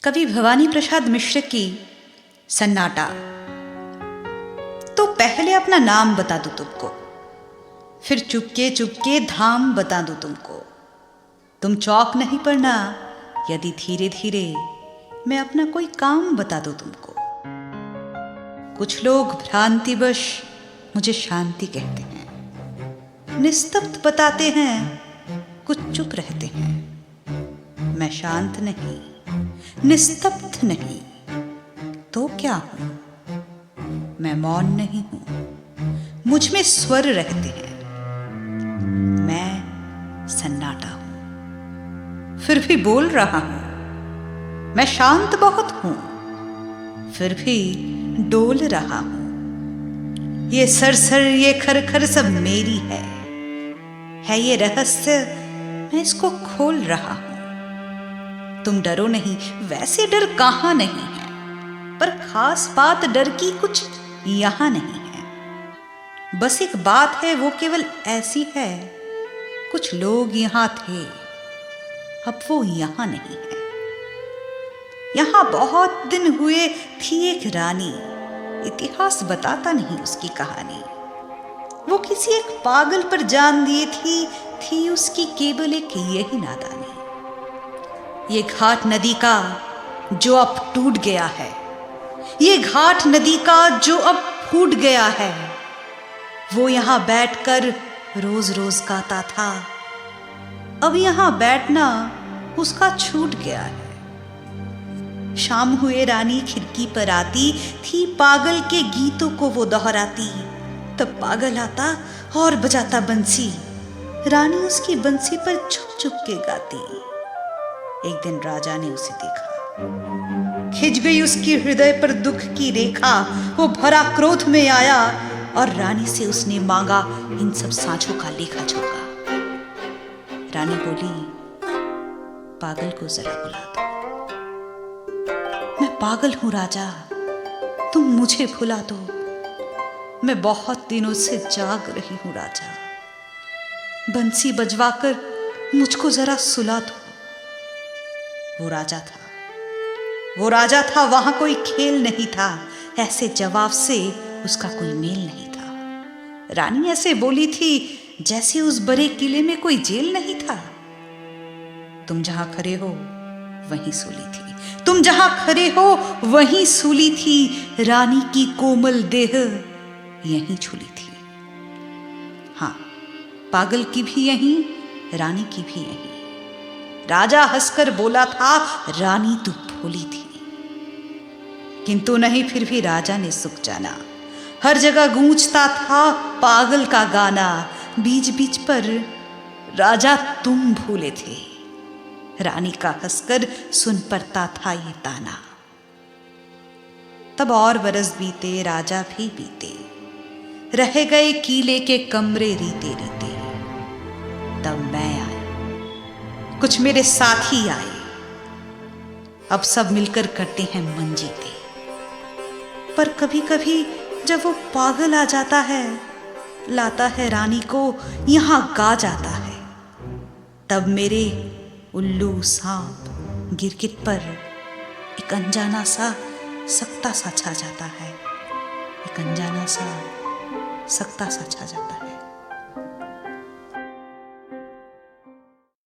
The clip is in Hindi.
कवि भवानी प्रसाद मिश्र की सन्नाटा। तो पहले अपना नाम बता दूं तुमको, फिर चुपके चुपके धाम बता दूं तुमको। तुम चौक नहीं पड़ना यदि धीरे धीरे मैं अपना कोई काम बता दूं तुमको। कुछ लोग भ्रांतिवश मुझे शांति कहते हैं, निस्तब्ध बताते हैं, कुछ चुप रहते हैं। मैं शांत नहीं, निस्तब्ध नहीं, तो क्या हूं? मैं मौन नहीं हूं, मुझ में स्वर रहते हैं। मैं सन्नाटा हूं, फिर भी बोल रहा हूं। मैं शांत बहुत हूं, फिर भी डोल रहा हूं। ये सरसर, ये खरखर सब मेरी है ये रहस्य, मैं इसको खोल रहा हूं। तुम डरो नहीं, वैसे डर कहां नहीं है, पर खास बात डर की कुछ यहां नहीं है। बस एक बात है, वो केवल ऐसी है, कुछ लोग यहां थे, अब वो यहां नहीं है। यहां बहुत दिन हुए थी एक रानी, इतिहास बताता नहीं उसकी कहानी। वो किसी एक पागल पर जान दिए थी उसकी केवल एक यही नादानी। ये घाट नदी का जो अब टूट गया है, ये घाट नदी का जो अब फूट गया है, वो यहां बैठकर रोज रोज गाता था, अब यहां बैठना उसका छूट गया है। शाम हुए रानी खिड़की पर आती थी, पागल के गीतों को वो दोहराती। तब पागल आता और बजाता बंसी, रानी उसकी बंसी पर छुप छुप के गाती। एक दिन राजा ने उसे देखा, खिंच गई उसकी हृदय पर दुख की रेखा। वो भरा क्रोध में आया और रानी से उसने मांगा इन सब सांचों का लेखा जोखा। रानी बोली, पागल को जरा बुला दो। मैं पागल हूं राजा, तुम मुझे भुला दो। मैं बहुत दिनों से जाग रही हूं राजा, बंसी बजवाकर मुझको जरा सुला दो। वो राजा था, वहां कोई खेल नहीं था, ऐसे जवाब से उसका कोई मेल नहीं था। रानी ऐसे बोली थी जैसे उस बड़े किले में कोई जेल नहीं था। तुम जहां खड़े हो वहीं सूली थी, तुम जहां खड़े हो वहीं सूली थी। रानी की कोमल देह यहीं छूली थी। हाँ, पागल की भी यहीं, रानी की भी यहीं। राजा हंसकर बोला था, रानी तू भोली थी। किंतु नहीं, फिर भी राजा ने सुख जाना। हर जगह गूंजता था पागल का गाना। बीच बीच पर राजा तुम भूले थे, रानी का हंसकर सुन पड़ता था ये ताना। तब और बरस बीते, राजा भी बीते, रह गए किले के कमरे रीते रीते। तब मैं आई, कुछ मेरे साथी आए, अब सब मिलकर करते हैं मंजीते। पर कभी कभी जब वो पागल आ जाता है, लाता है रानी को यहां गा जाता है, तब मेरे उल्लू सांप गिरगिट पर एक अनजाना सा सकता सा छा जाता है, एक अनजाना सा सकता सा छा जाता है।